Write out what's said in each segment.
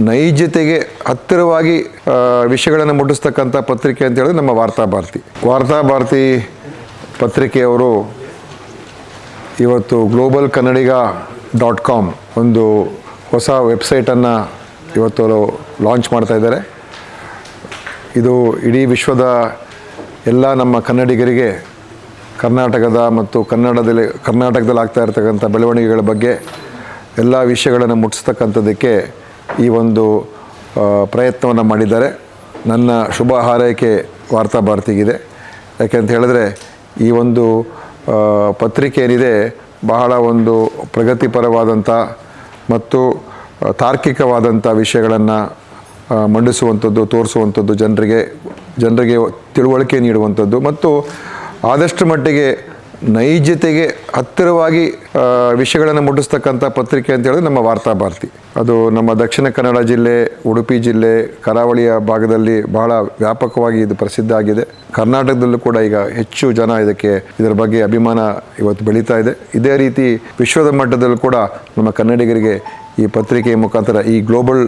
ನೈಜತೆಗೆ ಹತ್ತಿರವಾಗಿ ವಿಷಯಗಳನ್ನು ಮುಟ್ಟಿಸ್ತಕ್ಕಂಥ ಪತ್ರಿಕೆ ಅಂತ ಹೇಳಿದ್ರೆ ನಮ್ಮ ವಾರ್ತಾಭಾರತಿ ಪತ್ರಿಕೆಯವರು ಇವತ್ತು ಗ್ಲೋಬಲ್ ಕನ್ನಡಿಗ.com ಒಂದು ಹೊಸ ವೆಬ್ಸೈಟನ್ನು ಇವತ್ತು ಲಾಂಚ್ ಮಾಡ್ತಾ ಇದ್ದಾರೆ. ಇದು ಇಡೀ ವಿಶ್ವದ ಎಲ್ಲ ನಮ್ಮ ಕನ್ನಡಿಗರಿಗೆ ಕರ್ನಾಟಕದ ಮತ್ತು ಕರ್ನಾಟಕದಲ್ಲಿ ಆಗ್ತಾ ಇರತಕ್ಕಂಥ ಬೆಳವಣಿಗೆಗಳ ಬಗ್ಗೆ ಎಲ್ಲ ವಿಷಯಗಳನ್ನು ಮುಟ್ಟಿಸ್ತಕ್ಕಂಥದ್ದಕ್ಕೆ ಈ ಒಂದು ಪ್ರಯತ್ನವನ್ನು ಮಾಡಿದ್ದಾರೆ. ನನ್ನ ಶುಭ ಹಾರೈಕೆ ವಾರ್ತಾಭಾರತಿಗಿದೆ. ಯಾಕೆಂತ ಹೇಳಿದ್ರೆ ಈ ಒಂದು ಪತ್ರಿಕೆ ಏನಿದೆ ಬಹಳ ಒಂದು ಪ್ರಗತಿಪರವಾದಂಥ ಮತ್ತು ತಾರ್ಕಿಕವಾದಂಥ ವಿಷಯಗಳನ್ನು ಮಂಡಿಸುವಂಥದ್ದು, ತೋರಿಸುವಂಥದ್ದು, ಜನರಿಗೆ ತಿಳುವಳಿಕೆ ನೀಡುವಂಥದ್ದು ಮತ್ತು ಆದಷ್ಟು ಮಟ್ಟಿಗೆ ನೈಜತೆಗೆ ಹತ್ತಿರವಾಗಿ ವಿಷಯಗಳನ್ನು ಮುಟ್ಟಿಸ್ತಕ್ಕಂಥ ಪತ್ರಿಕೆ ಅಂತ ಹೇಳಿದ್ರೆ ನಮ್ಮ ವಾರ್ತಾಭಾರತಿ. ಅದು ನಮ್ಮ ದಕ್ಷಿಣ ಕನ್ನಡ ಜಿಲ್ಲೆ, ಉಡುಪಿ ಜಿಲ್ಲೆ, ಕರಾವಳಿಯ ಭಾಗದಲ್ಲಿ ಬಹಳ ವ್ಯಾಪಕವಾಗಿ ಇದು ಪ್ರಸಿದ್ಧ ಆಗಿದೆ. ಕರ್ನಾಟಕದಲ್ಲೂ ಕೂಡ ಈಗ ಹೆಚ್ಚು ಜನ ಇದರ ಬಗ್ಗೆ ಅಭಿಮಾನ ಇವತ್ತು ಬೆಳೀತಾ ಇದೆ. ಇದೇ ರೀತಿ ವಿಶ್ವದ ಮಟ್ಟದಲ್ಲೂ ಕೂಡ ನಮ್ಮ ಕನ್ನಡಿಗರಿಗೆ ಈ ಪತ್ರಿಕೆಯ ಮುಖಾಂತರ, ಈ ಗ್ಲೋಬಲ್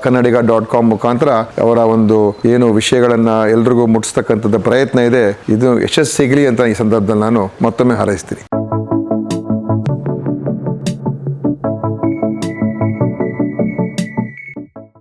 ಕನ್ನಡಿಗ.com ಮುಖಾಂತರ ಅವರ ಒಂದು ಏನು ವಿಷಯಗಳನ್ನು ಎಲ್ರಿಗೂ ಮುಟ್ಟಿಸ್ತಕ್ಕಂಥದ್ದು ಪ್ರಯತ್ನ ಇದೆ, ಇದು ಯಶಸ್ಸು ಸಿಗಲಿ ಅಂತ ಈ ಸಂದರ್ಭದಲ್ಲಿ ನಾನು ಮತ್ತೊಮ್ಮೆ ಹಾರೈಸ್ತೀನಿ.